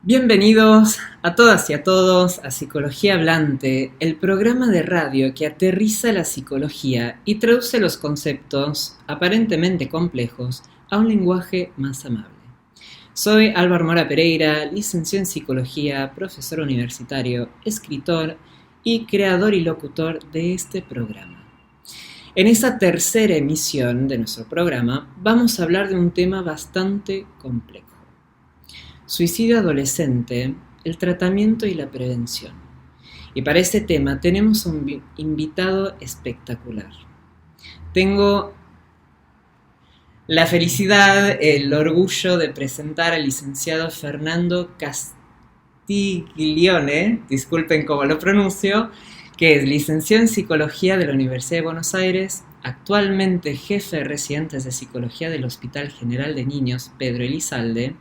Bienvenidos a todas y a todos a Psicología Hablante, el programa de radio que aterriza la psicología y traduce los conceptos aparentemente complejos a un lenguaje más amable. Soy Álvaro Mora Pereira, licenciado en Psicología, profesor universitario, escritor y creador y locutor de este programa. En esta tercera emisión de nuestro programa vamos a hablar de un tema bastante complejo. Suicidio adolescente, el tratamiento y la prevención. Y para este tema tenemos un invitado espectacular. Tengo la felicidad, el orgullo de presentar al licenciado Fernando Castiglione, disculpen cómo lo pronuncio, que es licenciado en Psicología de la Universidad de Buenos Aires, actualmente jefe de residentes de Psicología del Hospital General de Niños Pedro Elizalde.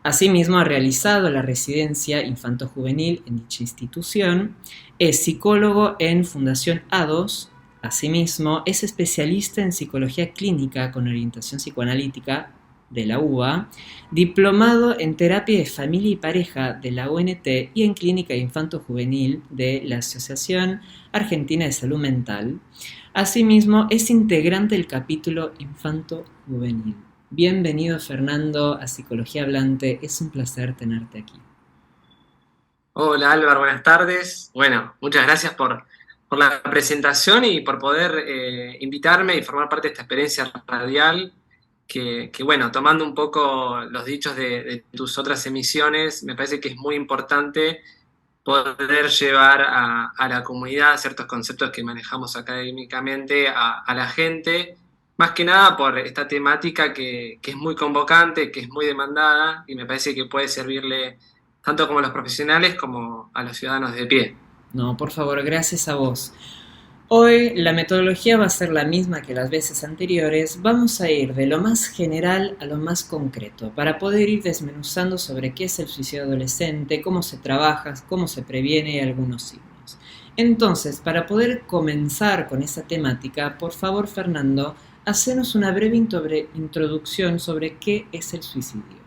Asimismo, ha realizado la residencia infanto-juvenil en dicha institución, es psicólogo en Fundación ADOS, asimismo es especialista en psicología clínica con orientación psicoanalítica de la UBA, diplomado en terapia de familia y pareja de la UNT y en clínica infanto-juvenil de la Asociación Argentina de Salud Mental. Asimismo, es integrante del capítulo infanto-juvenil. Bienvenido, Fernando, a Psicología Hablante. Es un placer tenerte aquí. Hola Álvaro, buenas tardes. Bueno, muchas gracias por la presentación y por poder invitarme y formar parte de esta experiencia radial que bueno, tomando un poco los dichos de tus otras emisiones, me parece que es muy importante poder llevar a la comunidad ciertos conceptos que manejamos académicamente a la gente, más que nada por esta temática que es muy convocante, que es muy demandada y me parece que puede servirle tanto como a los profesionales como a los ciudadanos de pie. No, por favor, gracias a vos. Hoy la metodología va a ser la misma que las veces anteriores. Vamos a ir de lo más general a lo más concreto para poder ir desmenuzando sobre qué es el suicidio adolescente, cómo se trabaja, cómo se previene y algunos signos. Entonces, para poder comenzar con esa temática, por favor, Fernando, hacenos una breve introducción sobre qué es el suicidio.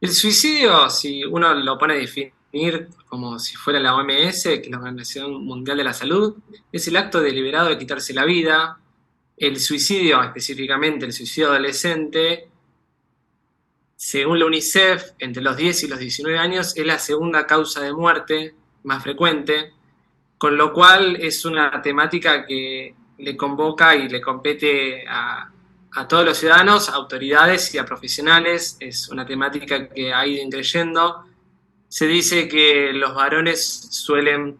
El suicidio, si uno lo pone a definir como si fuera la OMS, que es la Organización Mundial de la Salud, es el acto deliberado de quitarse la vida. El suicidio, específicamente el suicidio adolescente, según la UNICEF, entre los 10 y los 19 años, es la segunda causa de muerte más frecuente, con lo cual es una temática que le convoca y le compete a todos los ciudadanos, a autoridades y a profesionales. Es una temática que ha ido increyendo. Se dice que los varones suelen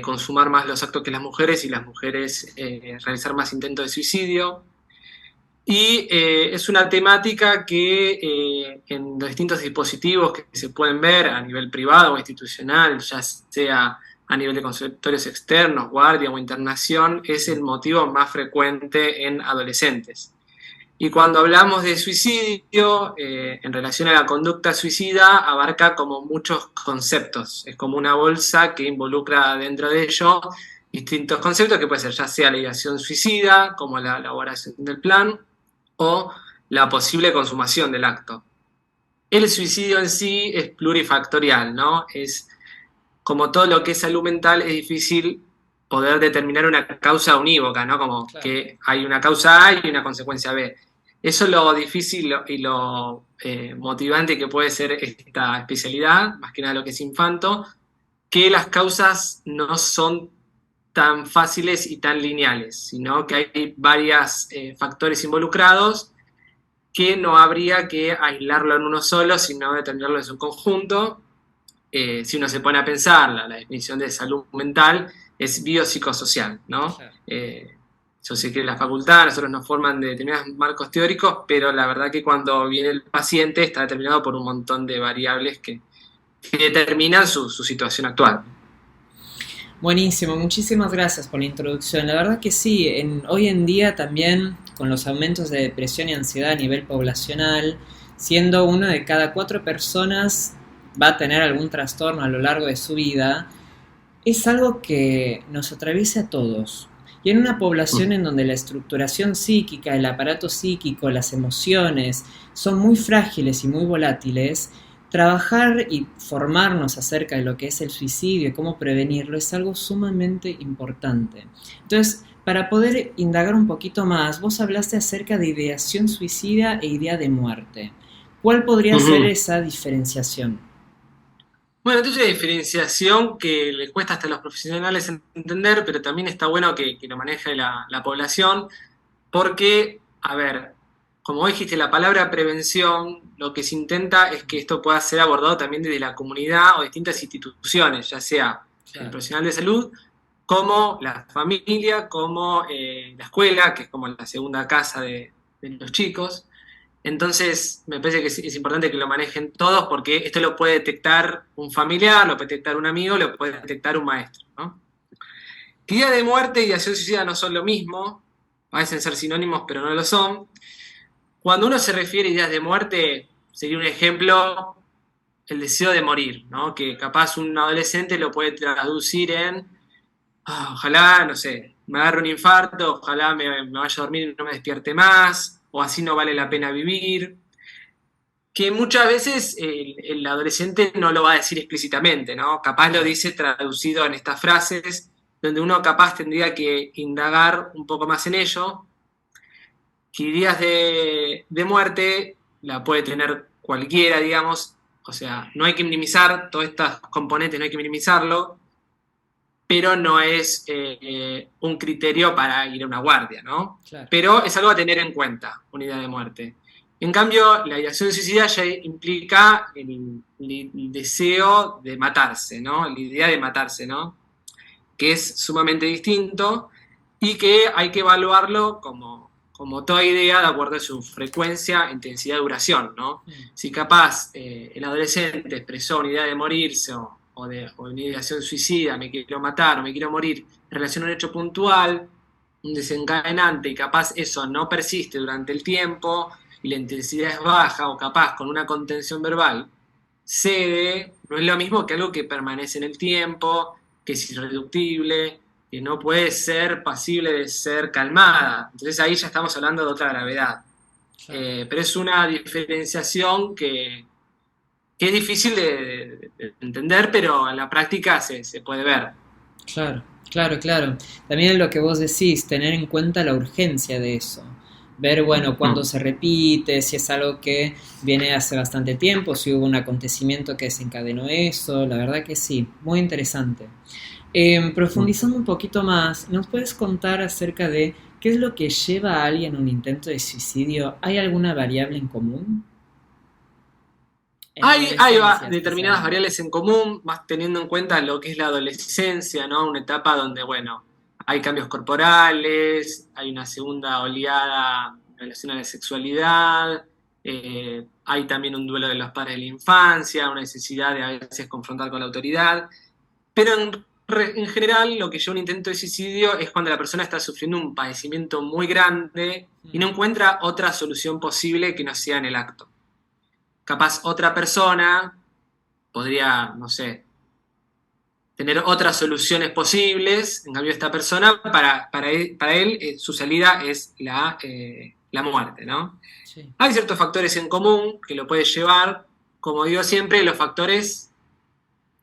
consumar más los actos que las mujeres y las mujeres realizar más intentos de suicidio. Y es una temática que en los distintos dispositivos que se pueden ver a nivel privado o institucional, ya sea a nivel de consultorios externos, guardia o internación, es el motivo más frecuente en adolescentes. Y cuando hablamos de suicidio, en relación a la conducta suicida, abarca como muchos conceptos. Es como una bolsa que involucra dentro de ello distintos conceptos que puede ser ya sea la ideación suicida, como la elaboración del plan, o la posible consumación del acto. El suicidio en sí es plurifactorial, ¿no? Es como todo lo que es salud mental, es difícil poder determinar una causa unívoca, ¿no? Como claro, que hay una causa A y una consecuencia B. Eso es lo difícil y lo motivante que puede ser esta especialidad, más que nada lo que es infanto, que las causas no son tan fáciles y tan lineales, sino que hay varios factores involucrados que no habría que aislarlo en uno solo, sino determinarlo en su conjunto. Si uno se pone a pensar, la definición de salud mental es biopsicosocial, ¿no? Claro. Yo sé que en la facultad nosotros nos forman de determinados marcos teóricos, pero la verdad que cuando viene el paciente está determinado por un montón de variables que determinan su situación actual. Buenísimo, muchísimas gracias por la introducción. La verdad que sí, hoy en día también con los aumentos de depresión y ansiedad a nivel poblacional, siendo 1 de cada 4 personas va a tener algún trastorno a lo largo de su vida, es algo que nos atraviesa a todos. Y en una población en donde la estructuración psíquica, el aparato psíquico, las emociones son muy frágiles y muy volátiles, trabajar y formarnos acerca de lo que es el suicidio y cómo prevenirlo es algo sumamente importante. Entonces, para poder indagar un poquito más, vos hablaste acerca de ideación suicida e idea de muerte. ¿Cuál podría ser Ujú. esa diferenciación? Bueno, entonces hay diferenciación que le cuesta hasta a los profesionales entender, pero también está bueno que lo maneje la población, porque, a ver, como vos dijiste, la palabra prevención, lo que se intenta es que esto pueda ser abordado también desde la comunidad o distintas instituciones, ya sea el Claro. profesional de salud, como la familia, como la escuela, que es como la segunda casa de los chicos. Entonces, me parece que es importante que lo manejen todos porque esto lo puede detectar un familiar, lo puede detectar un amigo, lo puede Claro. detectar un maestro, ¿no? Que idea de muerte y acción suicida no son lo mismo, parecen ser sinónimos, pero no lo son. Cuando uno se refiere a ideas de muerte, sería un ejemplo el deseo de morir, ¿no? Que capaz un adolescente lo puede traducir en, ojalá, no sé, me agarre un infarto, ojalá me vaya a dormir y no me despierte más, o así no vale la pena vivir, que muchas veces el adolescente no lo va a decir explícitamente, ¿no? Capaz lo Claro. dice traducido en estas frases, donde uno capaz tendría que indagar un poco más en ello, que ideas de muerte la puede tener cualquiera, digamos, o sea, no hay que minimizar todos estos componentes, no hay que minimizarlo, pero no es un criterio para ir a una guardia, ¿no? Claro. Pero es algo a tener en cuenta, una idea de muerte. En cambio, la ideación suicida ya implica el deseo de matarse, ¿no? La idea de matarse, ¿no? Que es sumamente distinto y que hay que evaluarlo como toda idea de acuerdo a su frecuencia, intensidad, duración, ¿no? Mm. Si capaz el adolescente expresó una idea de morirse o una ideación suicida, me quiero matar o me quiero morir en relación a un hecho puntual, un desencadenante, y capaz eso no persiste durante el tiempo y la intensidad es baja o capaz con una contención verbal cede, no es lo mismo que algo que permanece en el tiempo, que es irreductible, que no puede ser pasible de ser calmada. Entonces ahí ya estamos hablando de otra gravedad. Claro. Pero es una diferenciación que es difícil de entender, pero en la práctica se puede ver. Claro, claro, claro. También lo que vos decís, tener en cuenta la urgencia de eso. Ver, bueno, cuándo Mm. se repite, si es algo que viene hace bastante tiempo, si hubo un acontecimiento que desencadenó eso. La verdad que sí, muy interesante. Profundizando un poquito más, ¿nos puedes contar acerca de qué es lo que lleva a alguien a un intento de suicidio? ¿Hay alguna variable en común? En la Hay adolescencia determinadas especialmente. variables en común, más teniendo en cuenta lo que es la adolescencia, ¿no? Una etapa donde, bueno, hay cambios corporales, hay una segunda oleada en relación a la sexualidad, hay también un duelo de los padres de la infancia, una necesidad de a veces confrontar con la autoridad, pero en general lo que lleva a un intento de suicidio es cuando la persona está sufriendo un padecimiento muy grande y Mm. no encuentra otra solución posible que no sea en el acto. Capaz otra persona podría, no sé, tener otras soluciones posibles, en cambio esta persona, para él su salida es la muerte, ¿no? Sí. Hay ciertos factores en común que lo puede llevar, como digo siempre, los factores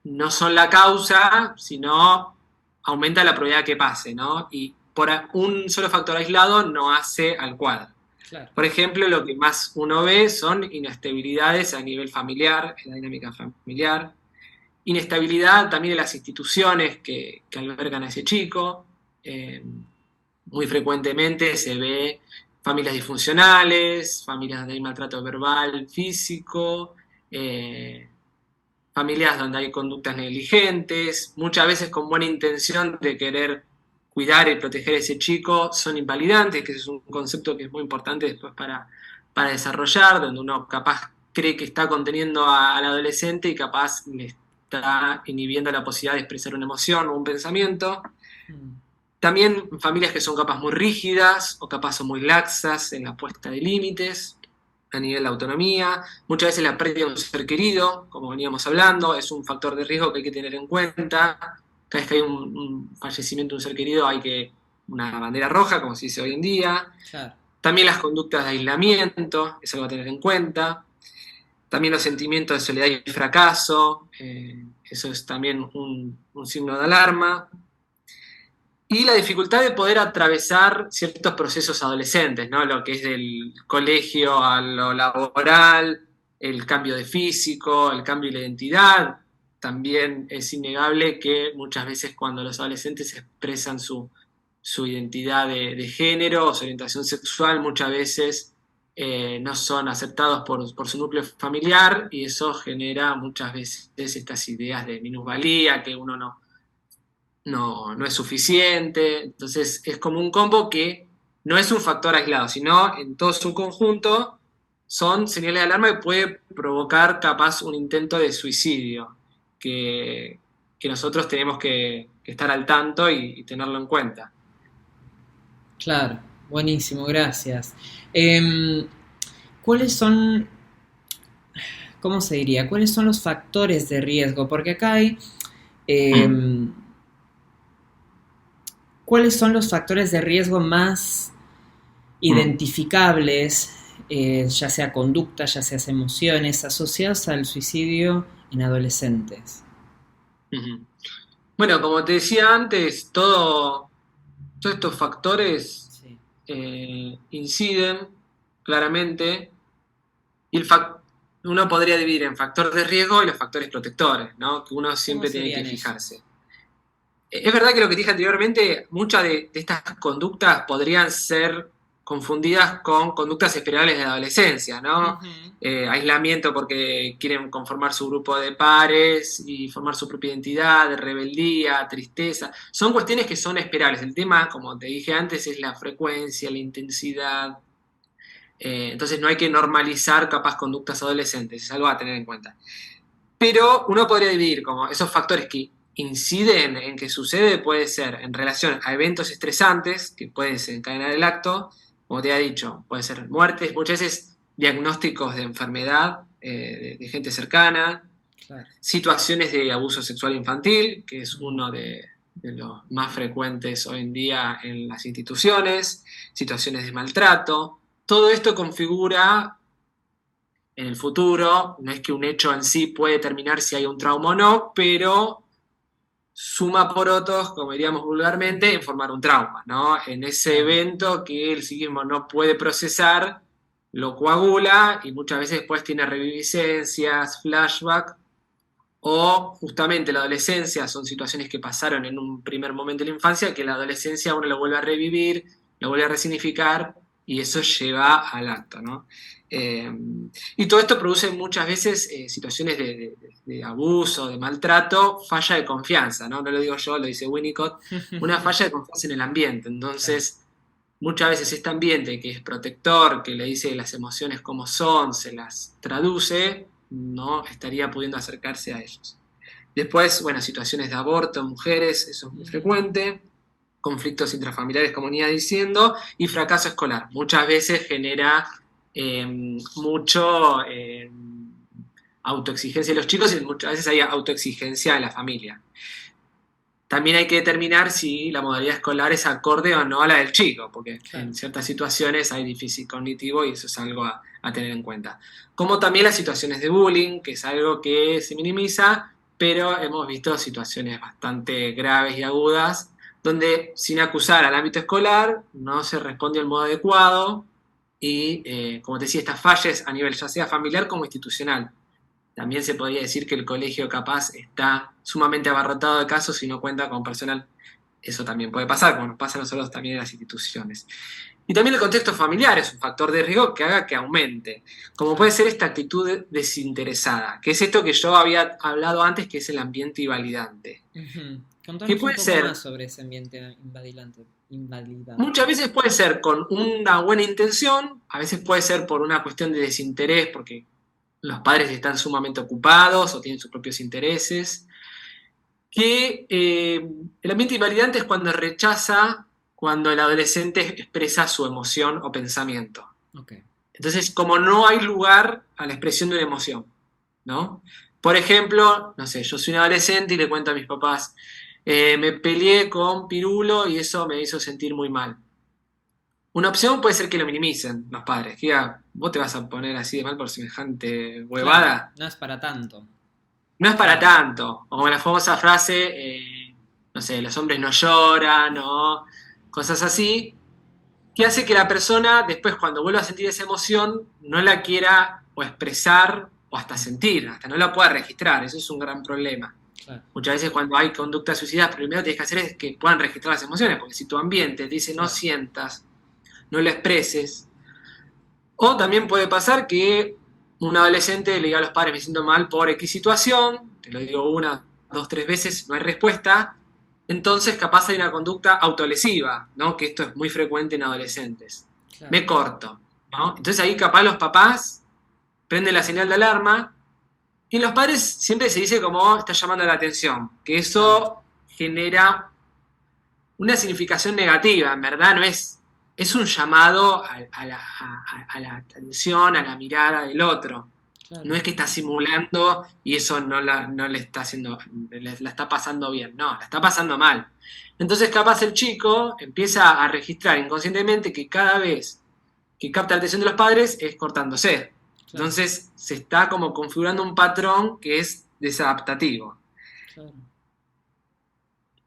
no son la causa, sino aumenta la probabilidad que pase, ¿no? Y por un solo factor aislado no hace al cuadro. Claro. Por ejemplo, lo que más uno ve son inestabilidades a nivel familiar, en la dinámica familiar, inestabilidad también de las instituciones que albergan a ese chico. Muy frecuentemente se ve familias disfuncionales, familias donde hay maltrato verbal, físico, eh, familias donde hay conductas negligentes, muchas veces con buena intención de querer cuidar y proteger a ese chico, son invalidantes, que ese es un concepto que es muy importante después para desarrollar, donde uno capaz cree que está conteniendo al adolescente y capaz le está inhibiendo la posibilidad de expresar una emoción o un pensamiento. Mm. También familias que son capaz muy rígidas o capaz son muy laxas en la puesta de límites a nivel de autonomía. Muchas veces la pérdida de un ser querido, como veníamos hablando, es un factor de riesgo que hay que tener en cuenta. Cada vez que hay un fallecimiento de un ser querido hay que una bandera roja, como se dice hoy en día. Claro. También las conductas de aislamiento, es algo a tener en cuenta. También los sentimientos de soledad y fracaso, eso es también un signo de alarma. Y la dificultad de poder atravesar ciertos procesos adolescentes, ¿no? Lo que es del colegio a lo laboral, el cambio de físico, el cambio de la identidad. También es innegable que muchas veces cuando los adolescentes expresan su identidad de género o su orientación sexual, muchas veces no son aceptados por su núcleo familiar, y eso genera muchas veces estas ideas de minusvalía, que uno no es suficiente. Entonces es como un combo que no es un factor aislado, sino en todo su conjunto son señales de alarma que puede provocar capaz un intento de suicidio, que, que nosotros tenemos que estar al tanto y tenerlo en cuenta. Claro, buenísimo, gracias. Em, ¿Cuáles son, cómo se diría, cuáles son los factores de riesgo? Porque acá hay, em, ¿cuáles son los factores de riesgo más Mm. identificables, ya sea conductas, ya sea emociones, asociados al suicidio en adolescentes? Ujú. Bueno, como te decía antes, todos estos factores Sí. inciden claramente. Y uno podría dividir en factor de riesgo y los factores protectores, ¿no? Que uno ¿Cómo siempre tiene que serían fijarse. esos? Es verdad que lo que dije anteriormente, muchas de estas conductas podrían ser confundidas con conductas esperables de la adolescencia, ¿no? Ujú. Aislamiento porque quieren conformar su grupo de pares y formar su propia identidad, rebeldía, tristeza. Son cuestiones que son esperables. El tema, como te dije antes, es la frecuencia, la intensidad. Entonces no hay que normalizar capaz conductas adolescentes, es algo a tener en cuenta. Pero uno podría dividir como esos factores que inciden en que sucede, puede ser en relación a eventos estresantes que pueden desencadenar el acto, como te he dicho, puede ser muertes, muchas veces diagnósticos de enfermedad de gente cercana, Claro. situaciones de abuso sexual infantil, que es uno de los más frecuentes hoy en día en las instituciones, situaciones de maltrato. Todo esto configura en el futuro, no es que un hecho en sí puede determinar si hay un trauma o no, pero suma por otros, como diríamos vulgarmente, en formar un trauma, ¿no? En ese Claro. evento que el psiquismo no puede procesar, lo coagula y muchas veces después tiene reviviscencias, flashback, o justamente la adolescencia son situaciones que pasaron en un primer momento de la infancia, que la adolescencia uno lo vuelve a revivir, lo vuelve a resignificar y eso lleva al acto, ¿no? Eh, y todo esto produce muchas veces situaciones de abuso, de maltrato, falla de confianza, ¿no? No lo digo yo, lo dice Winnicott, una falla de confianza en el ambiente. Claro. Entonces, muchas veces este ambiente que es protector, que le dice las emociones como son, se las traduce, no estaría pudiendo acercarse a ellos. Después, bueno, situaciones de aborto en mujeres, eso es muy Mm. frecuente, conflictos intrafamiliares, como venía diciendo, y fracaso escolar. Muchas veces genera mucho autoexigencia de los chicos y muchas veces hay autoexigencia de la familia. También hay que determinar si la modalidad escolar es acorde o no a la del chico, porque Claro. en ciertas situaciones hay déficit cognitivo y eso es algo a tener en cuenta. Como también las situaciones de bullying, que es algo que se minimiza, pero hemos visto situaciones bastante graves y agudas, donde sin acusar al ámbito escolar no se responde al modo adecuado y, como te decía, estas fallas a nivel ya sea familiar como institucional. También se podría decir que el colegio capaz está sumamente abarrotado de casos y no cuenta con personal. Eso también puede pasar, como nos pasa a nosotros también en las instituciones. Y también el contexto familiar es un factor de riesgo que haga que aumente, como puede Claro. ser esta actitud desinteresada, que es esto que yo había hablado antes, que es el ambiente invalidante. Ujú. Que Contanos un puede poco más ser, sobre ese ambiente invalidante. muchas veces puede ser con una buena intención, a veces puede ser por una cuestión de desinterés, porque los padres están sumamente ocupados o tienen sus propios intereses, que el ambiente invalidante es cuando rechaza, cuando el adolescente expresa su emoción o pensamiento. Ok. Entonces, como no hay lugar a la expresión de una emoción, ¿no? Por ejemplo, no sé, yo soy un adolescente y le cuento a mis papás, me peleé con Pirulo y eso me hizo sentir muy mal. Una opción puede ser que lo minimicen los padres. Que diga, vos te vas a poner así de mal por semejante Claro, huevada. no es para tanto. No es para Claro, tanto. O como la famosa frase, no sé, los hombres no lloran, o cosas así, que hace que la persona después cuando vuelva a sentir esa emoción no la quiera o expresar o hasta sentir, hasta no la pueda registrar. Eso es un gran problema. claro, Muchas veces cuando hay conductas suicidas, primero que tienes que hacer es que puedan registrar las emociones, porque si tu ambiente te dice no claro. sientas, no lo expreses, o también puede pasar que un adolescente le diga a los padres me siento mal por X situación, te lo digo una, dos, tres veces, no hay respuesta, entonces capaz hay una conducta autolesiva, ¿no? Que esto es muy frecuente en adolescentes. Claro, Me corto, ¿no? Entonces ahí capaz los papás prenden la señal de alarma y los padres siempre se dice como está llamando la atención, que claro, eso genera una significación negativa, en verdad no es, es un llamado a la atención, a la mirada del otro. No claro, es que está simulando y eso no le está haciendo, la está pasando bien, no, la está pasando mal. Entonces capaz el chico empieza a registrar inconscientemente que cada vez que capta la atención de los padres es cortándose. claro, Entonces se está como configurando un patrón que es desadaptativo. claro,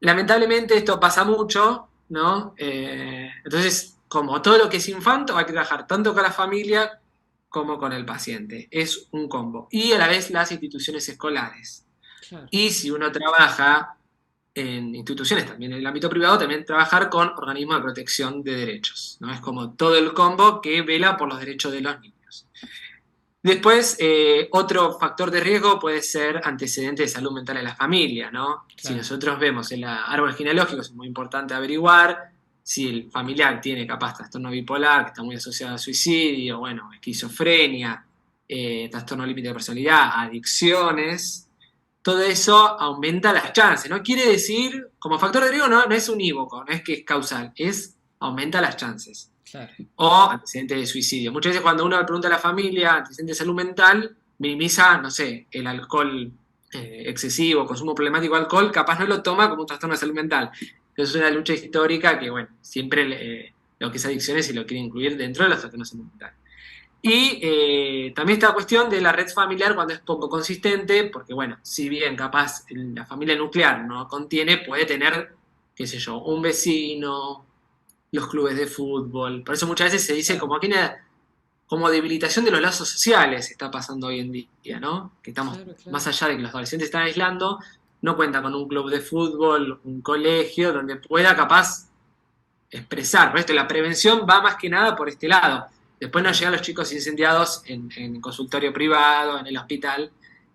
Lamentablemente esto pasa mucho, ¿no? Entonces, como todo lo que es infanto, hay que trabajar tanto con la familia como con el paciente. Es un combo. Y a la vez las instituciones escolares. claro. Y si uno trabaja en instituciones también en el ámbito privado, también trabajar con organismos de protección de derechos, ¿no? Es como todo el combo que vela por los derechos de los niños. Después, otro factor de riesgo puede ser antecedentes de salud mental en la familia, ¿no? Si Claro, nosotros vemos el árbol genealógico, es muy importante averiguar si el familiar tiene capaz trastorno bipolar, que está muy asociado a suicidio, bueno, esquizofrenia, trastorno límite de personalidad, adicciones, todo eso aumenta las chances. No quiere decir, como factor de riesgo no es unívoco, no es que es causal, es aumenta las chances claro, o antecedentes de suicidio. Muchas veces cuando uno le pregunta a la familia antecedentes de salud mental, minimiza, no sé, el alcohol excesivo, consumo problemático de alcohol, capaz no lo toma como un trastorno de salud mental. Eso es una lucha histórica que, bueno, siempre lo que es adicciones se lo quiere incluir dentro de los trastornos de salud mental. Y también esta cuestión de la red familiar cuando es poco consistente, porque bueno, si bien capaz la familia nuclear no contiene, puede tener, qué sé yo, un vecino, los clubes de fútbol. Por eso muchas veces se dice claro, como que una como debilitación de los lazos sociales está pasando hoy en día, ¿no? Que estamos, claro, más claro. allá de que los adolescentes están aislando, no cuenta con un club de fútbol, un colegio, donde pueda capaz expresar. Por esto la prevención va más que nada por este lado. Después nos Claro. llegan los chicos incendiados en consultorio privado, en el hospital,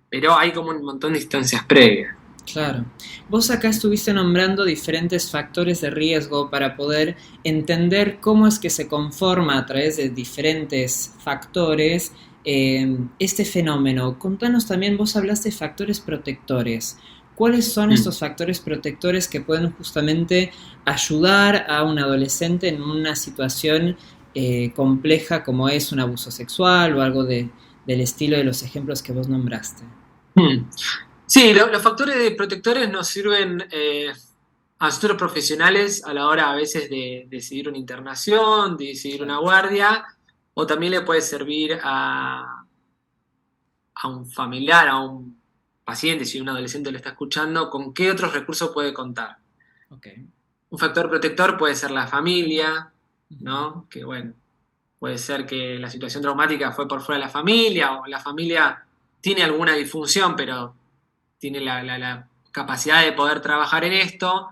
pero hay como un montón de instancias previas. Claro. Vos acá estuviste nombrando diferentes factores de riesgo para poder entender cómo es que se conforma a través de diferentes factores este fenómeno. Contanos también, vos hablaste de factores protectores. ¿Cuáles son Mm. estos factores protectores que pueden justamente ayudar a un adolescente en una situación compleja como es un abuso sexual o algo del estilo de los ejemplos que vos nombraste? Mm. Sí, los factores de protectores nos sirven a nosotros profesionales a la hora a veces de decidir una internación, de decidir una Claro, guardia, o también le puede servir a un familiar, a un paciente, si un adolescente lo está escuchando, con qué otros recursos puede contar. ok. Un factor protector puede ser la familia, Ujú. ¿no? Que bueno, puede ser que la situación traumática fue por fuera de la familia, o la familia tiene alguna disfunción, pero tiene la capacidad de poder trabajar en esto,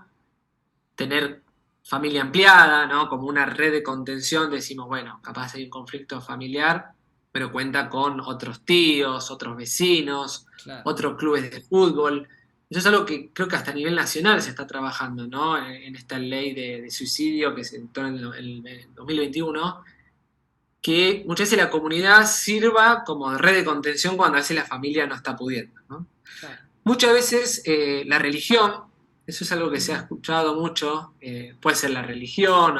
tener familia ampliada, ¿no? Como una red de contención, decimos, bueno, capaz hay un conflicto familiar, pero cuenta con otros tíos, otros vecinos, Claro, otros clubes de fútbol. Eso es algo que creo que hasta a nivel nacional se está trabajando, ¿no? En esta ley de suicidio que se dictó en el 2021, que muchas veces la comunidad sirva como red de contención cuando a veces la familia no está pudiendo, ¿no? claro. Muchas veces la religión, eso es algo que se ha Ujú. escuchado mucho, puede ser la religión,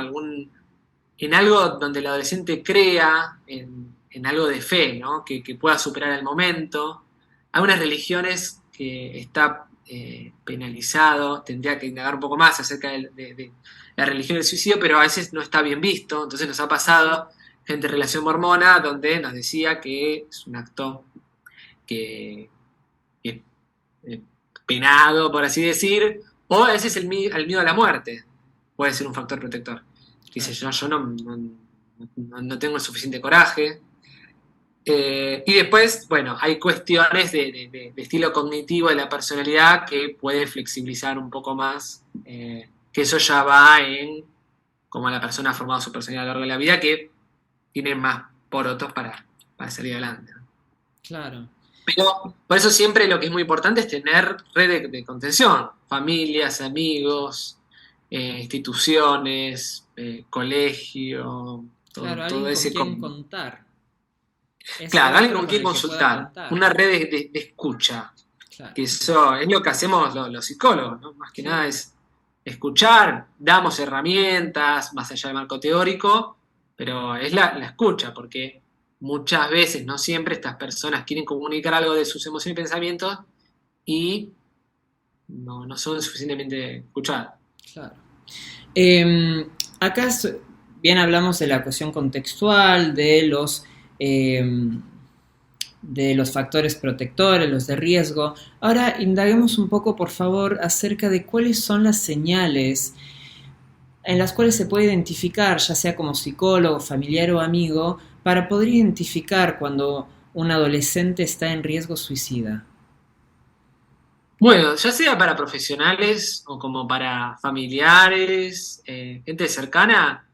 en algo donde el adolescente crea en algo de fe, ¿no? Que pueda superar el momento. Hay unas religiones que está penalizado, tendría que indagar un poco más acerca de la religión del suicidio, pero a veces no está bien visto. Entonces nos ha pasado gente de relación mormona donde nos decía que es un acto que, que eh, penado, por así decir, o a veces el miedo a la muerte puede ser un factor protector. Dice, yo no tengo el suficiente coraje. Y después, bueno, hay cuestiones de estilo cognitivo de la personalidad que puede flexibilizar un poco más, que eso ya va en cómo la persona ha formado su personalidad a lo largo de la vida, que tiene más porotos para salir adelante. Claro. Pero por eso siempre lo que es muy importante es tener red de contención, familias, amigos, instituciones, colegio, Claro, todo alguien con ese... quien contar. Ese Claro, alguien otro con con quien el que pueda consultar, contar. una red de escucha, Claro. que eso es lo que hacemos los psicólogos, ¿no? Más que Sí. nada es escuchar, damos herramientas, más allá del marco teórico, pero es la escucha, porque muchas veces, no siempre, estas personas quieren comunicar algo de sus emociones y pensamientos y no son suficientemente escuchadas. Claro. Eh, acá bien hablamos de la cuestión contextual, de los factores protectores, los de riesgo. Ahora indaguemos un poco, por favor, acerca de cuáles son las señales en las cuales se puede identificar, ya sea como psicólogo, familiar o amigo, para poder identificar cuando un adolescente está en riesgo suicida. Bueno, ya sea para profesionales o como para familiares, gente cercana,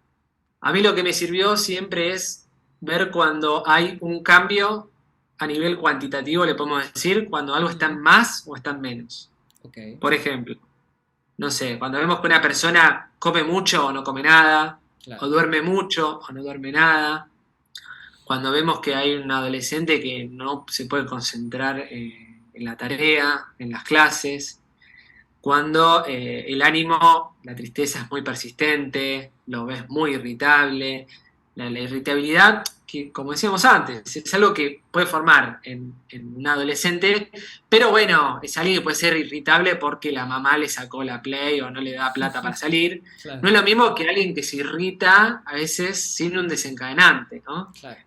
a mí lo que me sirvió siempre es ver cuando hay un cambio a nivel cuantitativo, le podemos decir, cuando algo está en más o está en menos. Okay. Por ejemplo, no sé, cuando vemos que una persona come mucho o no come nada, Claro. o duerme mucho o no duerme nada, cuando vemos que hay un adolescente que no se puede concentrar en la tarea, en las clases, cuando el ánimo, la tristeza es muy persistente, lo ves muy irritable, la irritabilidad, que como decíamos antes, es algo que puede formar en un adolescente, pero bueno, es alguien que puede ser irritable porque la mamá le sacó la play o no le da plata para salir. Claro. No es lo mismo que alguien que se irrita a veces sin un desencadenante, ¿no? Claro.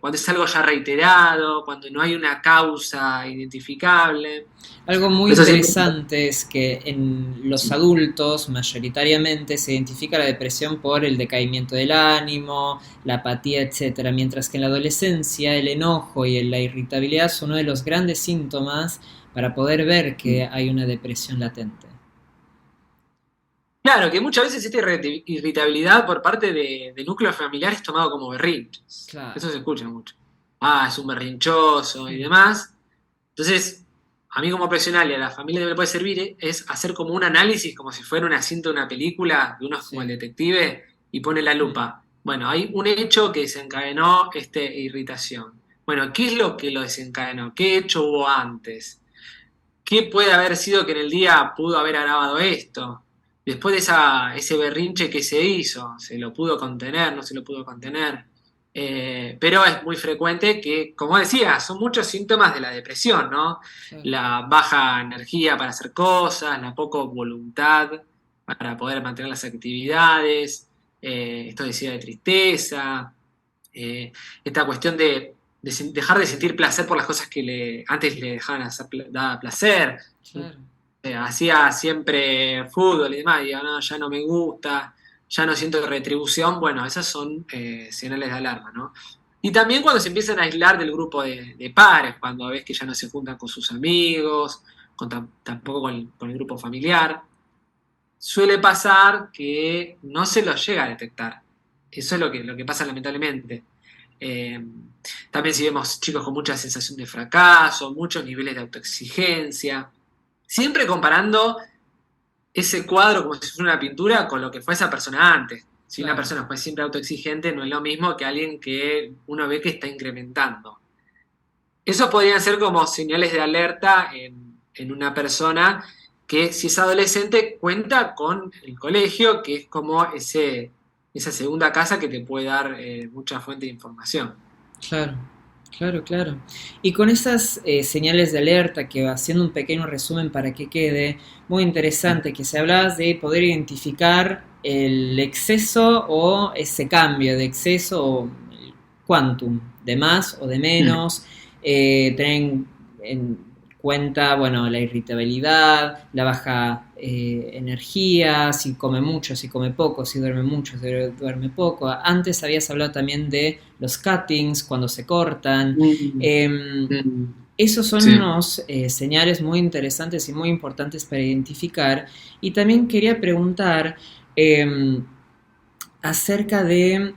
Cuando es algo ya reiterado, cuando no hay una causa identificable. Algo muy Eso interesante es que en los adultos mayoritariamente se identifica la depresión por el decaimiento del ánimo, la apatía, etcétera, mientras que en la adolescencia el enojo y la irritabilidad son uno de los grandes síntomas para poder ver que hay una depresión latente. Claro, que muchas veces esta irritabilidad por parte de núcleos familiares es tomado como berrinches. Claro. Eso se escucha mucho. Ah, es un berrinchoso y demás. Entonces, a mí como profesional y a la familia que me puede servir es hacer como un análisis, como si fuera una cinta de una película, de uno es como el detective y pone la lupa. Bueno, hay un hecho que desencadenó esta irritación. Bueno, ¿qué es lo que lo desencadenó? ¿Qué hecho hubo antes? ¿Qué puede haber sido que en el día pudo haber agravado esto? Después de ese berrinche que se hizo, ¿se lo pudo contener? ¿No se lo pudo contener? Pero es muy frecuente que, como decía, son muchos síntomas de la depresión, ¿no? Sí. La baja energía para hacer cosas, la poca voluntad para poder mantener las actividades, esto decía de tristeza, esta cuestión de dejar de sentir placer por las cosas que antes le dejaban hacer, daba placer. Claro. Hacía siempre fútbol y demás, y no, ya no me gusta, ya no siento retribución. Bueno, esas son señales de alarma, ¿no? Y también cuando se empiezan a aislar del grupo de pares, cuando ves que ya no se juntan con sus amigos, tampoco con el grupo familiar, suele pasar que no se lo llega a detectar. Eso es lo que pasa lamentablemente. También si vemos chicos con mucha sensación de fracaso, muchos niveles de autoexigencia, siempre comparando ese cuadro como si fuera una pintura con lo que fue esa persona antes. Si Claro. una persona fue siempre autoexigente, no es lo mismo que alguien que uno ve que está incrementando. Esos podrían ser como señales de alerta en una persona que, si es adolescente, cuenta con el colegio, que es como esa segunda casa que te puede dar mucha fuente de información. Claro. Claro, claro. Y con esas señales de alerta, que haciendo un pequeño resumen para que quede muy interesante, que se hablabas de poder identificar el exceso o ese cambio de exceso o el quantum, de más o de Mm, menos, tener en cuenta, bueno, la irritabilidad, la baja energía, si come mucho, si come poco, si duerme mucho, si duerme poco. Antes habías hablado también de los cuttings, cuando se cortan. mm, Eh, mm. esos son Sí. unos señales muy interesantes y muy importantes para identificar. Y también quería preguntar eh, acerca de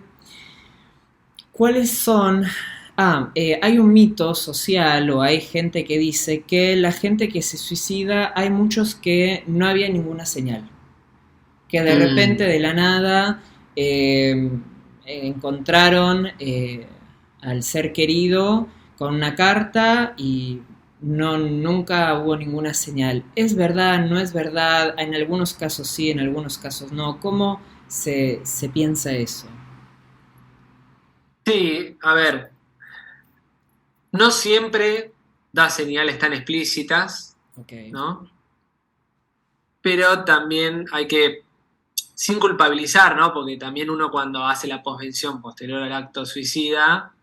cuáles son... hay un mito social o hay gente que dice que la gente que se suicida, hay muchos que no había ninguna señal, que de repente Mm. de la nada eh, encontraron al ser querido con una carta y no, nunca hubo ninguna señal. ¿Es verdad? ¿No es verdad? En algunos casos sí, en algunos casos no. ¿Cómo se piensa eso? Sí, a ver, no siempre da señales tan explícitas, Ok. ¿no? Pero también hay que, sin culpabilizar, ¿no? Porque también uno cuando hace la posvención posterior al acto suicida,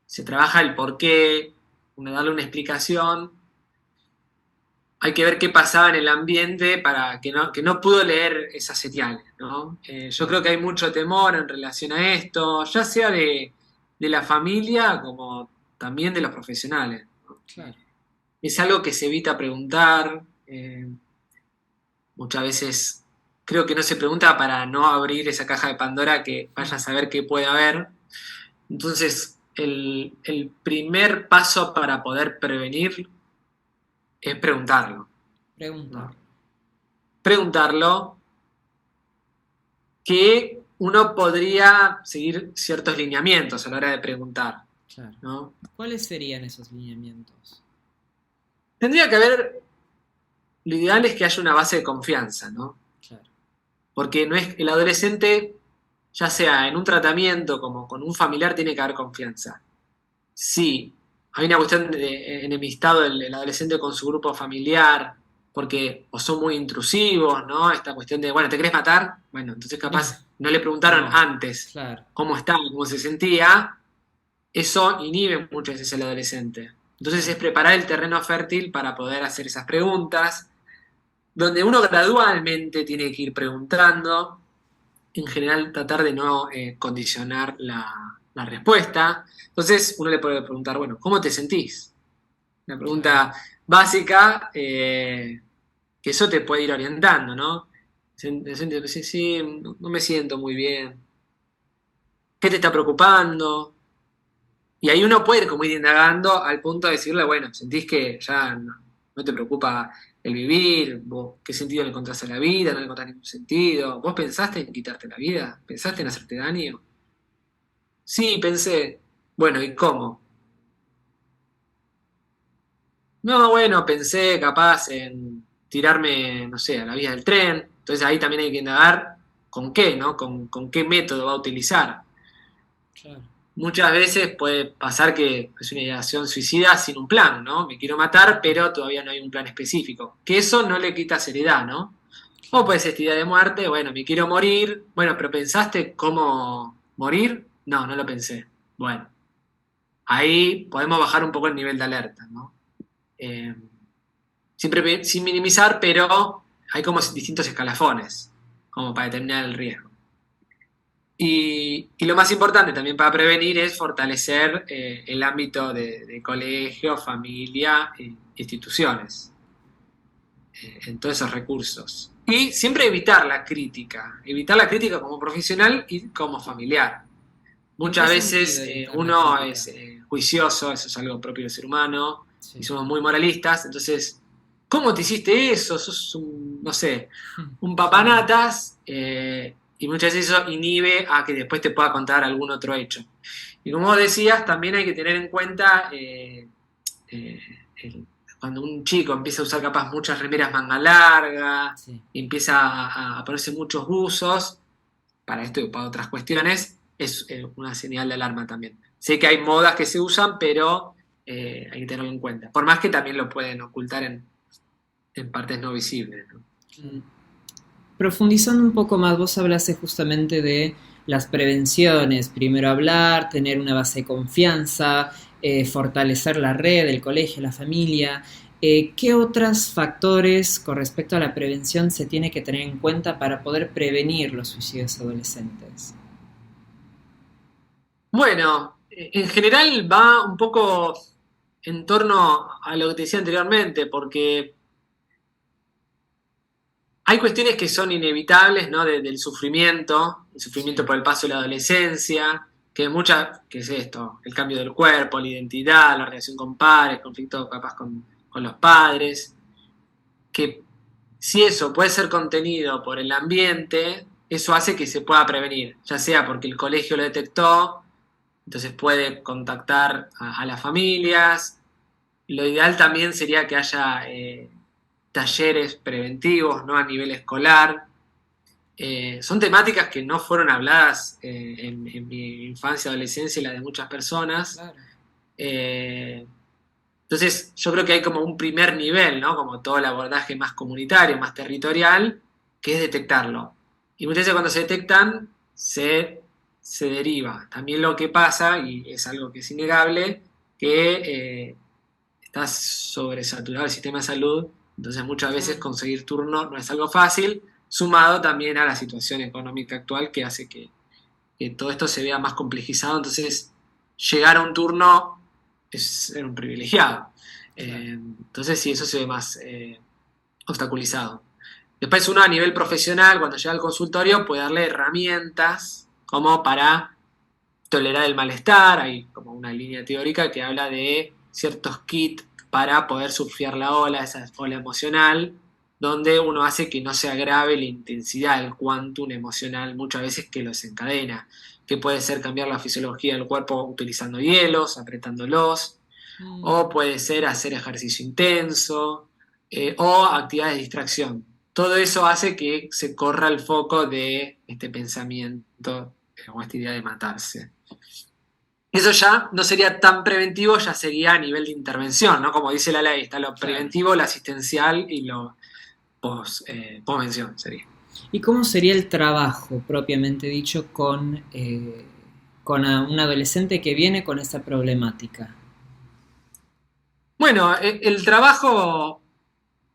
se trabaja el por qué, uno darle una explicación, hay que ver qué pasaba en el ambiente para que no pudo leer esas señales, ¿no? Yo Claro, creo que hay mucho temor en relación a esto, ya sea de la familia como también de los profesionales, ¿no? claro. Es algo que se evita preguntar, muchas veces creo que no se pregunta para no abrir esa caja de Pandora que vaya a saber qué puede haber. Entonces, el primer paso para poder prevenir es preguntarlo, Preguntar. ¿no? Preguntarlo, que uno podría seguir ciertos lineamientos a la hora de preguntar, Claro. ¿no? ¿Cuáles serían esos lineamientos? Tendría que haber, lo ideal es que haya una base de confianza, ¿no? Claro. Porque no es el adolescente, ya sea en un tratamiento como con un familiar, tiene que haber confianza. Sí, hay una cuestión de enemistad del adolescente con su grupo familiar, porque o son muy intrusivos, ¿no? Esta cuestión de, bueno, ¿te querés matar? Bueno, entonces capaz no le preguntaron No, antes claro. cómo estaba, cómo se sentía, eso inhibe muchas veces al adolescente. Entonces es Claro. preparar el terreno fértil para poder hacer esas preguntas, donde uno gradualmente tiene que ir preguntando, en general tratar de no condicionar la respuesta. Entonces uno le puede preguntar, bueno, ¿cómo te sentís? Una Claro. pregunta básica, que eso te puede ir orientando, ¿no? Sí, sí, no me siento muy bien. ¿Qué te está preocupando? Y ahí uno puede ir como ir indagando al punto de decirle, bueno, sentís que ya no te preocupa el vivir, vos qué sentido le encontrás a la vida, no le encontrás ningún sentido, vos pensaste en quitarte la vida, pensaste en Claro. hacerte daño. Sí, pensé, bueno, ¿y cómo? No, bueno, pensé capaz en tirarme, no sé, a la vía del tren, entonces ahí también hay que indagar con qué, ¿no? Con qué método va a utilizar. Claro. Muchas veces puede pasar que es una ideación suicida sin un plan, ¿no? Me quiero matar, pero todavía no hay un plan específico. Que eso no le quita seriedad, ¿no? O Claro. puede ser esta idea de muerte, bueno, me quiero morir. Bueno, pero ¿pensaste cómo morir? No, no lo pensé. Bueno, ahí podemos bajar un poco el nivel de alerta, ¿no? Eh, siempre sin minimizar, pero hay como distintos escalafones, como para determinar el riesgo. Y lo más importante también para prevenir es fortalecer el ámbito de colegio, familia, instituciones, en todos esos recursos. Y siempre evitar la crítica como profesional y como familiar. ¿En qué Muchas sentido veces evitar la uno es crítica? juicioso, eso es algo propio del ser humano, y Sí. somos muy moralistas, entonces, ¿cómo te hiciste eso? Sos un, no sé, un Claro. papanatas, y muchas veces eso inhibe a que después te pueda contar algún otro hecho. Y como vos decías, también hay que tener en cuenta eh, el- cuando un chico empieza a usar capaz muchas remeras manga larga, Sí. y empieza a ponerse muchos buzos, para esto y para otras cuestiones, es una señal de alarma también. sé que hay modas que se usan, pero hay que tenerlo en cuenta. Por más que también lo pueden ocultar en partes no visibles, ¿no? Mm. Profundizando un poco más, vos hablaste justamente de las prevenciones, primero hablar, tener una base de confianza, fortalecer la red, el colegio, la familia. ¿Qué otros factores con respecto a la prevención se tiene que tener en cuenta para poder prevenir los suicidios adolescentes? Bueno, en general va un poco en torno a lo que te decía anteriormente, porque hay cuestiones que son inevitables, ¿no? Del sufrimiento, el sufrimiento Sí, por el paso de la adolescencia, que es esto, el cambio del cuerpo, la identidad, la relación con padres, conflicto capaz con los padres, que si eso puede ser contenido por el ambiente, eso hace que se pueda prevenir, ya sea porque el colegio lo detectó, entonces puede contactar a las familias. Lo ideal también sería que haya talleres preventivos, ¿no? A nivel escolar. Son temáticas que no fueron habladas en mi infancia, adolescencia y la de muchas personas. claro. Eh, entonces, yo creo que hay como un primer nivel, ¿no? Como todo el abordaje más comunitario, más territorial, que es detectarlo. Y muchas veces cuando se detectan, se deriva. También lo que pasa, y es algo que es innegable, que está sobresaturado el sistema de salud, entonces muchas veces Claro. conseguir turno no es algo fácil, sumado también a la situación económica actual que hace que todo esto se vea más complejizado, entonces llegar a un turno es ser un privilegiado. Claro. Entonces sí, eso se ve más obstaculizado. Después uno a nivel profesional, cuando llega al consultorio, puede darle herramientas como para tolerar el malestar. Hay como una línea teórica que habla de ciertos kits para poder surfear la ola, esa ola emocional, donde uno hace que no se agrave la intensidad, el quantum emocional, muchas veces que los encadena, que puede ser cambiar la fisiología del cuerpo utilizando hielos, apretándolos, Mm. o puede ser hacer ejercicio intenso, o actividades de distracción. Todo eso hace que se corra el foco de este pensamiento o esta idea de matarse. Eso ya no sería tan preventivo, ya sería a nivel de intervención, ¿no? Como dice la ley, está lo Claro. preventivo, lo asistencial y lo posvención sería. ¿Y cómo sería el trabajo propiamente dicho con un adolescente que viene con esta problemática? Bueno, el trabajo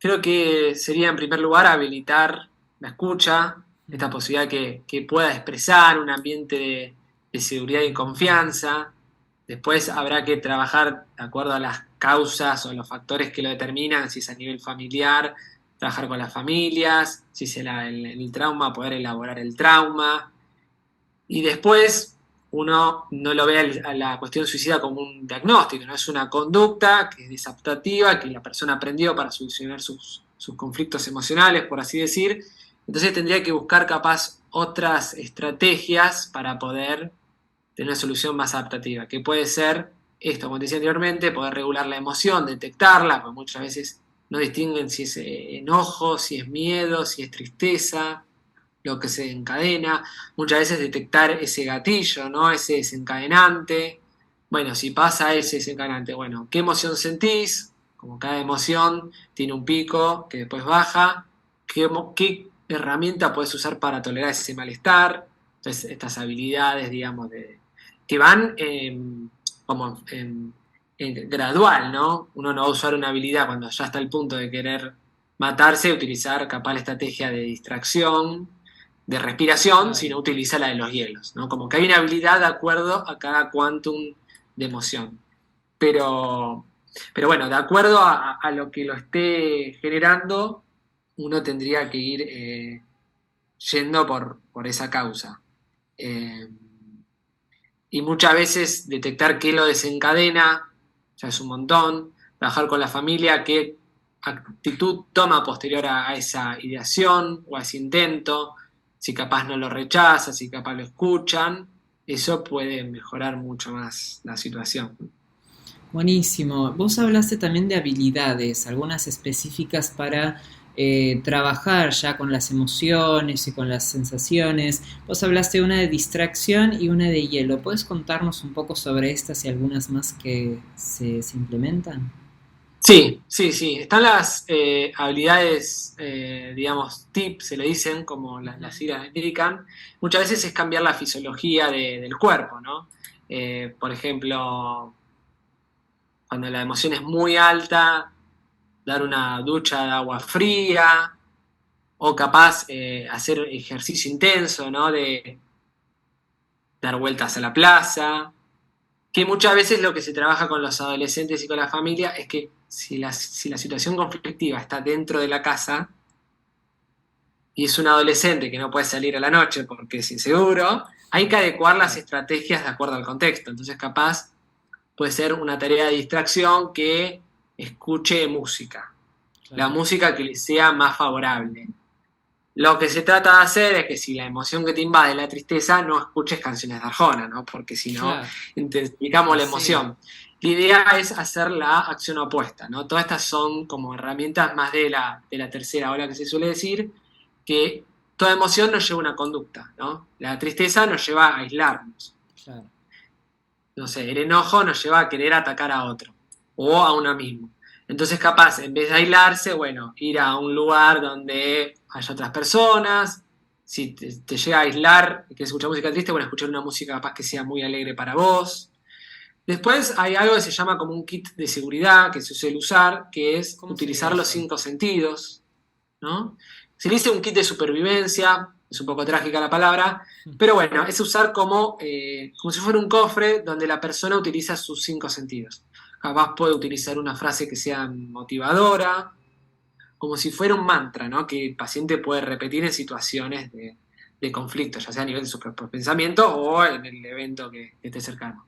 creo que sería en primer lugar habilitar la escucha, esta Mm. posibilidad que pueda expresar un ambiente de seguridad y confianza. Después habrá que trabajar de acuerdo a las causas o los factores que lo determinan, si es a nivel familiar, trabajar con las familias, si es el trauma, poder elaborar el trauma. Y después uno no lo ve a la cuestión suicida como un diagnóstico, no es una conducta que es desadaptativa, que la persona aprendió para solucionar sus conflictos emocionales, por así decir. Entonces tendría que buscar capaz otras estrategias para poder tener una solución más adaptativa, que puede ser esto, como te decía anteriormente, poder regular la emoción, detectarla, porque muchas veces no distinguen si es enojo, si es miedo, si es tristeza, lo que se encadena, muchas veces detectar ese gatillo, ¿no? Ese desencadenante. Bueno, si pasa ese desencadenante, bueno, ¿qué emoción sentís? Como cada emoción tiene un pico que después baja, ¿qué herramienta puedes usar para tolerar ese malestar? Entonces, estas habilidades, digamos, que van como en gradual, ¿no? Uno no va a usar una habilidad cuando ya está al punto de querer matarse, utilizar capaz la estrategia de distracción, de respiración, Claro. sino utiliza la de los hielos, ¿no? Como que hay una habilidad de acuerdo a cada quantum de emoción. Pero, pero bueno, de acuerdo a lo que lo esté generando, uno tendría que ir yendo por esa causa. Eh, y muchas veces detectar qué lo desencadena, ya es un montón, trabajar con la familia, qué actitud toma posterior a esa ideación o a ese intento, si capaz no lo rechaza, si capaz lo escuchan, eso puede mejorar mucho más la situación. Buenísimo. Vos hablaste también de habilidades, algunas específicas para trabajar ya con las emociones y con las sensaciones. Vos hablaste de una de distracción y una de hielo. ¿Puedes contarnos un poco sobre estas y algunas más que se implementan? Sí, sí, sí. Están las habilidades, digamos, tips, se le dicen, como las siglas indican. Muchas veces es cambiar la fisiología del cuerpo, ¿no? Por ejemplo, cuando la emoción es muy alta, dar una ducha de agua fría, o capaz hacer ejercicio intenso, ¿no? De dar vueltas a la plaza, que muchas veces lo que se trabaja con los adolescentes y con la familia es que si la situación conflictiva está dentro de la casa y es un adolescente que no puede salir a la noche porque es inseguro, hay que adecuar las estrategias de acuerdo al contexto. Entonces, capaz puede ser una tarea de distracción que escuche música, la Claro. música que le sea más favorable. Lo que se trata de hacer es que si la emoción que te invade es la tristeza, no escuches canciones de Arjona, ¿no? Porque si no, Claro. intensificamos Y la sí. emoción. La idea es hacer la acción opuesta, ¿no? Todas estas son como herramientas más de la tercera ola que se suele decir, que toda emoción nos lleva a una conducta, ¿no? La tristeza nos lleva a aislarnos. Claro. No sé, el enojo nos lleva a querer atacar a otro o a uno mismo. Entonces, capaz, en vez de aislarse, bueno, ir a un lugar donde haya otras personas. Si te llega a aislar y quieres escuchar música triste, bueno, escuchar una música capaz que sea muy alegre para vos. Después hay algo que se llama como un kit de seguridad que se suele usar, que es ¿Cómo sería utilizar los eso? 5 sentidos, ¿no? Se le dice un kit de supervivencia, es un poco trágica la palabra, pero bueno, es usar como si fuera un cofre donde la persona utiliza sus 5 sentidos. Capaz puede utilizar una frase que sea motivadora, como si fuera un mantra, ¿no? Que el paciente puede repetir en situaciones de conflicto, ya sea a nivel de su propio pensamiento o en el evento que esté cercano.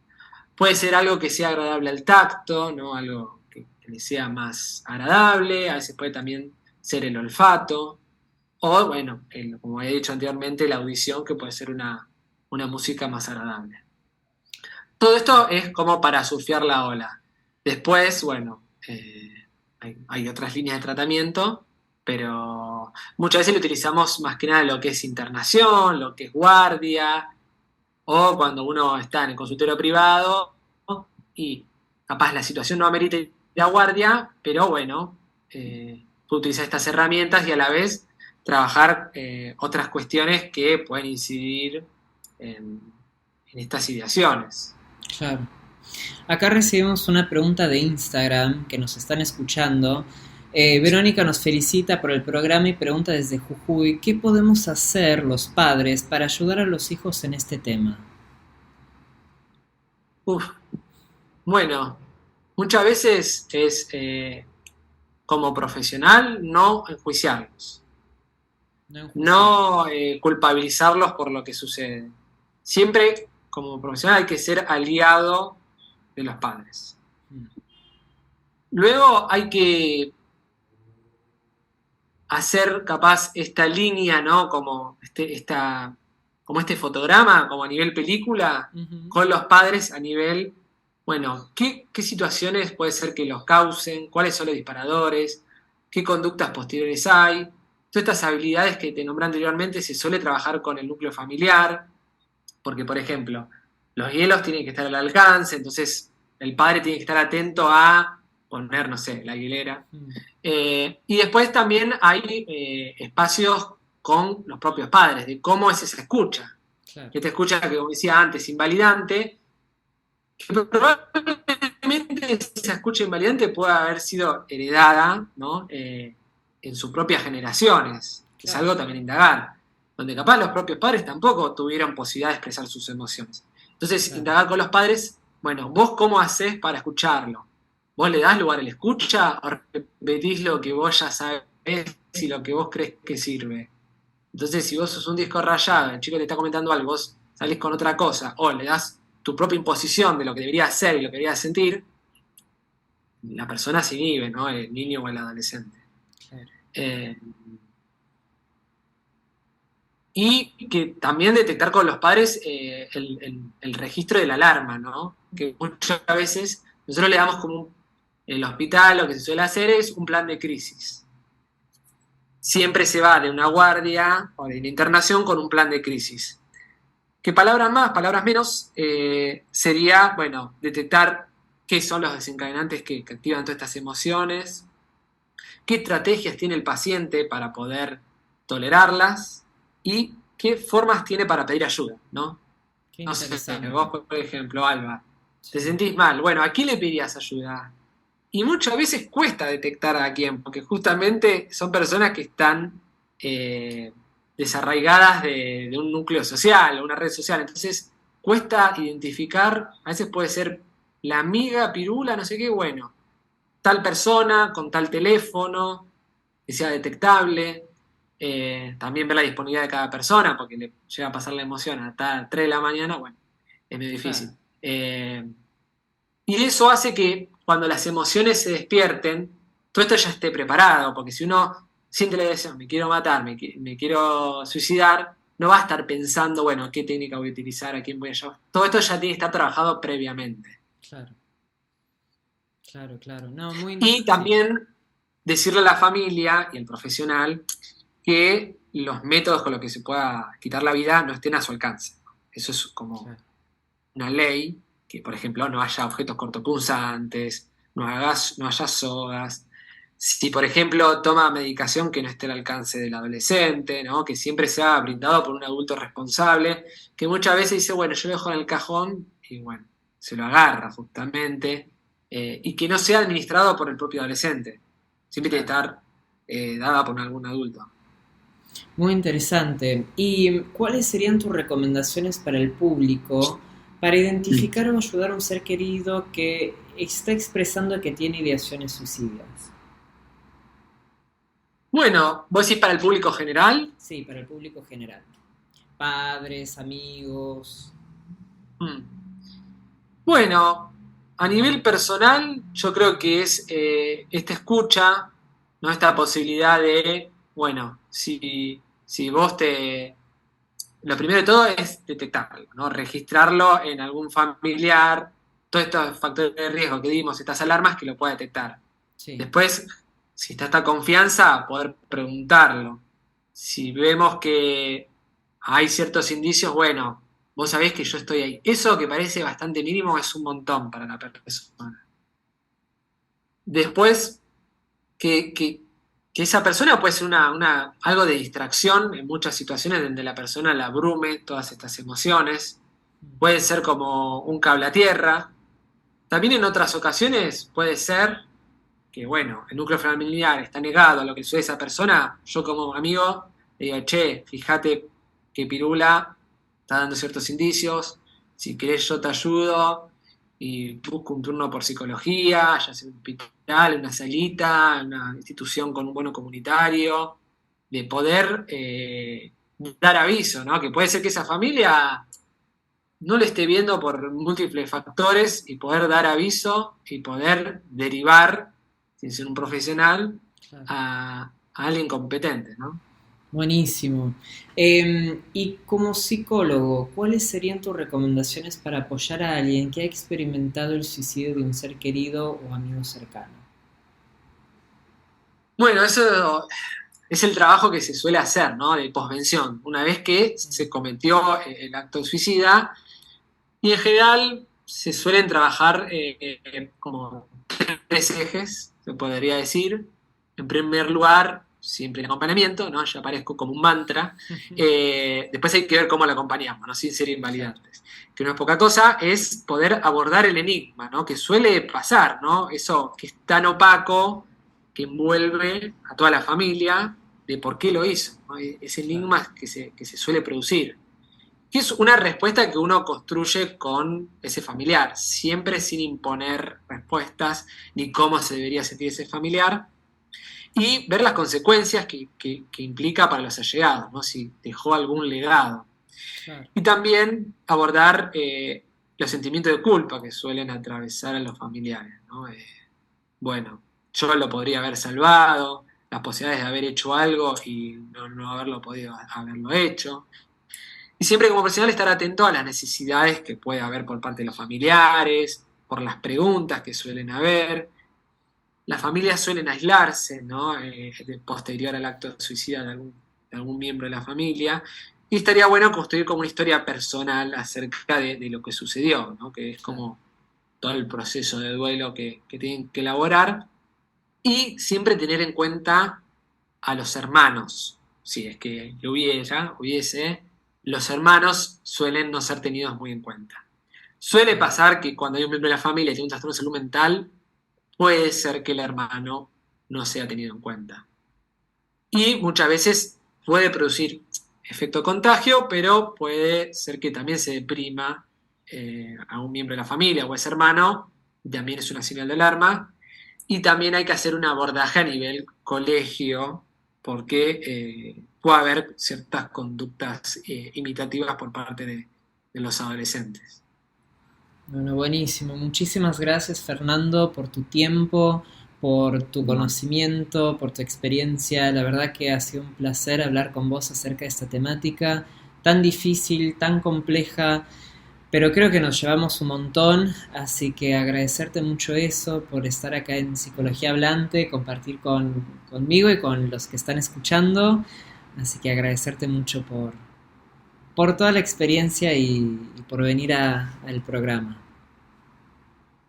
Puede ser algo que sea agradable al tacto, ¿no? Algo que le sea más agradable, a veces puede también ser el olfato, o bueno, como he dicho anteriormente, la audición, que puede ser una música más agradable. Todo esto es como para surfear la ola. Después, bueno, hay otras líneas de tratamiento, pero muchas veces lo utilizamos más que nada lo que es internación, lo que es guardia, o cuando uno está en el consultorio privado y capaz la situación no amerita ir a guardia, pero bueno, puede utilizar estas herramientas y a la vez trabajar otras cuestiones que pueden incidir en, en estas ideaciones. Claro. Acá recibimos una pregunta de Instagram que nos están escuchando. Verónica nos felicita por el programa y pregunta desde Jujuy, ¿qué podemos hacer los padres para ayudar a los hijos en este tema? Uf, bueno, muchas veces es como profesional no enjuiciarlos, No enjuiciarlos. no culpabilizarlos por lo que sucede. Siempre como profesional hay que ser aliado de los padres. Mm. Luego hay que hacer capaz esta línea, ¿no? Como este fotograma, como a nivel película, Ujú. con los padres a nivel, bueno, ¿qué situaciones puede ser que los causen? ¿Cuáles son los disparadores? ¿Qué conductas posteriores hay? Todas estas habilidades que te nombré anteriormente se suele trabajar con el núcleo familiar, porque, por ejemplo, los hielos tienen que estar al alcance, entonces el padre tiene que estar atento a poner, no sé, la hilera. Mm. Y después también hay espacios con los propios padres, de cómo es esa escucha. Claro. Esta escucha que, como decía antes, invalidante, que probablemente esa escucha invalidante pueda haber sido heredada, ¿no? En sus propias generaciones, que es Claro. algo también a indagar, donde capaz los propios padres tampoco tuvieron posibilidad de expresar sus emociones. Entonces, Claro. indagar con los padres, bueno, vos cómo haces para escucharlo. ¿Vos le das lugar a la escucha o repetís lo que vos ya sabés y lo que vos crees que sirve? Entonces, si vos sos un disco rayado, el chico te está comentando algo, vos salís con otra cosa, o le das tu propia imposición de lo que debería hacer y lo que debería sentir, la persona se inhibe, ¿no? El niño o el adolescente. Claro. Eh, y que también detectar con los padres el registro de la alarma, ¿no? Que muchas veces nosotros le damos como en el hospital lo que se suele hacer es un plan de crisis. siempre se va de una guardia o de una internación con un plan de crisis. Que palabras más, palabras menos, sería, bueno, detectar qué son los desencadenantes que activan todas estas emociones, qué estrategias tiene el paciente para poder tolerarlas y qué formas tiene para pedir ayuda, ¿no? Qué No sé, interesante. vos, por ejemplo, Alba, te Sí, sentís mal. Bueno, ¿a quién le pedirías ayuda? Y muchas veces cuesta detectar a quién, porque justamente son personas que están eh, desarraigadas de un núcleo social o una red social. Entonces, cuesta identificar, a veces puede ser la amiga pirula, no sé qué, bueno, tal persona con tal teléfono, que sea detectable. También ver la disponibilidad de cada persona, porque le llega a pasar la emoción hasta 3 de la mañana, bueno, es medio claro. difícil. Y eso hace que cuando las emociones se despierten, todo esto ya esté preparado, porque si uno siente la deseo, me quiero matar, me quiero suicidar, no va a estar pensando, bueno, qué técnica voy a utilizar, a quién voy a llamar. Todo esto ya tiene que estar trabajado previamente. Claro, claro, claro. No, muy... Y Sí, también decirle a la familia y al profesional que los métodos con los que se pueda quitar la vida no estén a su alcance. Eso es como claro. una ley, que por ejemplo no haya objetos cortopunzantes, no haya sogas. Si por ejemplo toma medicación que no esté al alcance del adolescente, ¿no? Que siempre sea brindado por un adulto responsable, que muchas veces dice, bueno, yo lo dejo en el cajón y bueno, se lo agarra justamente, y que no sea administrado por el propio adolescente, siempre tiene que Claro. estar dada por algún adulto. Muy interesante. ¿Y cuáles serían tus recomendaciones para el público para identificar o ayudar a un ser querido que está expresando que tiene ideaciones suicidas? Bueno, vos decís para el público general. Sí, para el público general. Padres, amigos. Mm. Bueno, a nivel personal, yo creo que es esta escucha, ¿no? Esta posibilidad de, bueno, si vos te... Lo primero de todo es detectarlo, ¿no? Registrarlo en algún familiar, todos estos factores de riesgo que dimos, estas alarmas que lo pueda detectar. Sí, Después, si está esta confianza, poder preguntarlo. Si vemos que hay ciertos indicios, bueno, vos sabés que yo estoy ahí. Eso que parece bastante mínimo es un montón para la persona. Después, que esa persona puede ser algo de distracción en muchas situaciones donde la persona la abrume todas estas emociones. Puede ser como un cable a tierra. También en otras ocasiones puede ser que, bueno, el núcleo familiar está negado a lo que sucede a esa persona. Yo como amigo le digo, che, fíjate que Pirula está dando ciertos indicios, si querés yo te ayudo y busco un turno por psicología, ya sea un hospital, una salita, una institución con un bono comunitario, de poder dar aviso, ¿no? Que puede ser que esa familia no lo esté viendo por múltiples factores y poder dar aviso y poder derivar, sin ser un profesional, claro. a alguien competente, ¿no? Buenísimo. Y como psicólogo, ¿cuáles serían tus recomendaciones para apoyar a alguien que ha experimentado el suicidio de un ser querido o amigo cercano? Bueno, eso es el trabajo que se suele hacer, ¿no? De posvención, una vez que Mm, se cometió el acto suicida, y en general se suelen trabajar como tres ejes, se podría decir. En primer lugar, siempre el acompañamiento, ¿no? Ya aparezco como un mantra. Después hay que ver cómo lo acompañamos, ¿no? Sin ser claro, invalidantes. Que no es poca cosa, es poder abordar el enigma, ¿no? Que suele pasar, ¿no? Eso que es tan opaco, que envuelve a toda la familia, de por qué lo hizo, ¿no? Ese claro, enigma que se suele producir, que es una respuesta que uno construye con ese familiar, siempre sin imponer respuestas ni cómo se debería sentir ese familiar, y ver las consecuencias que implica para los allegados, ¿no? Si dejó algún legado. claro, Y también abordar los sentimientos de culpa que suelen atravesar a los familiares, ¿no? Bueno, yo lo podría haber salvado, las posibilidades de haber hecho algo y no haberlo podido haberlo hecho. Y siempre como profesional estar atento a las necesidades que puede haber por parte de los familiares, por las preguntas que suelen haber. las familias suelen aislarse, ¿no? Posterior al acto suicida de algún miembro de la familia. Y estaría bueno construir como una historia personal acerca de lo que sucedió, ¿no? Que es como todo el proceso de duelo que tienen que elaborar. Y siempre tener en cuenta a los hermanos, si es que lo hubiese, los hermanos suelen no ser tenidos muy en cuenta. Suele pasar que cuando hay un miembro de la familia que tiene un trastorno de salud mental, puede ser que el hermano no sea tenido en cuenta. Y muchas veces puede producir efecto contagio, pero puede ser que también se deprima a un miembro de la familia o ese hermano, también es una señal de alarma. Y también hay que hacer un abordaje a nivel colegio, porque puede haber ciertas conductas imitativas por parte de los adolescentes. Bueno, buenísimo. Muchísimas gracias, Fernando, por tu tiempo, por tu conocimiento, por tu experiencia. La verdad que ha sido un placer hablar con vos acerca de esta temática tan difícil, tan compleja, pero creo que nos llevamos un montón, así que agradecerte mucho eso por estar acá en Psicología Hablante, compartir conmigo y con los que están escuchando. Así que agradecerte mucho por toda la experiencia y por venir al programa.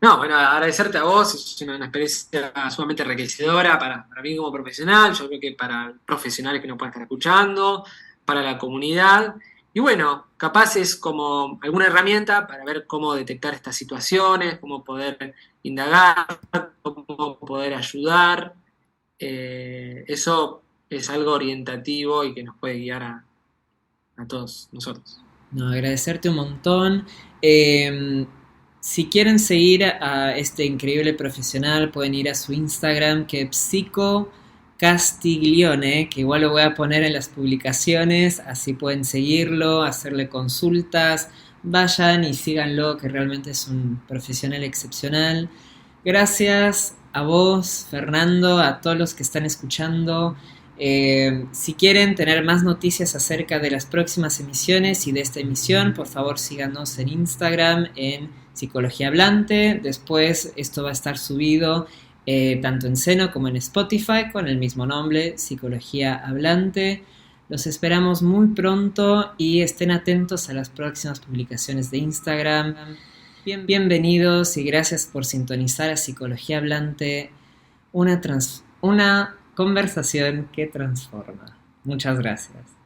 No, bueno, agradecerte a vos, es una experiencia sumamente enriquecedora para mí como profesional, yo creo que para profesionales que nos puedan estar escuchando, para la comunidad. Y bueno, capaz es como alguna herramienta para ver cómo detectar estas situaciones, cómo poder indagar, cómo poder ayudar. Eso es algo orientativo y que nos puede guiar a todos nosotros. No, agradecerte un montón. Eh, si quieren seguir a este increíble profesional, pueden ir a su Instagram, que es Psico Castiglione, que igual lo voy a poner en las publicaciones, así pueden seguirlo, hacerle consultas, vayan y síganlo, que realmente es un profesional excepcional. Gracias a vos, Fernando, a todos los que están escuchando. Si quieren tener más noticias acerca de las próximas emisiones y de esta emisión, por favor síganos en Instagram en Psicología Hablante. Después esto va a estar subido tanto en Seno como en Spotify con el mismo nombre, Psicología Hablante. Los esperamos muy pronto y estén atentos a las próximas publicaciones de Instagram. Bienvenidos y gracias por sintonizar a Psicología Hablante, una conversación que transforma. Muchas gracias.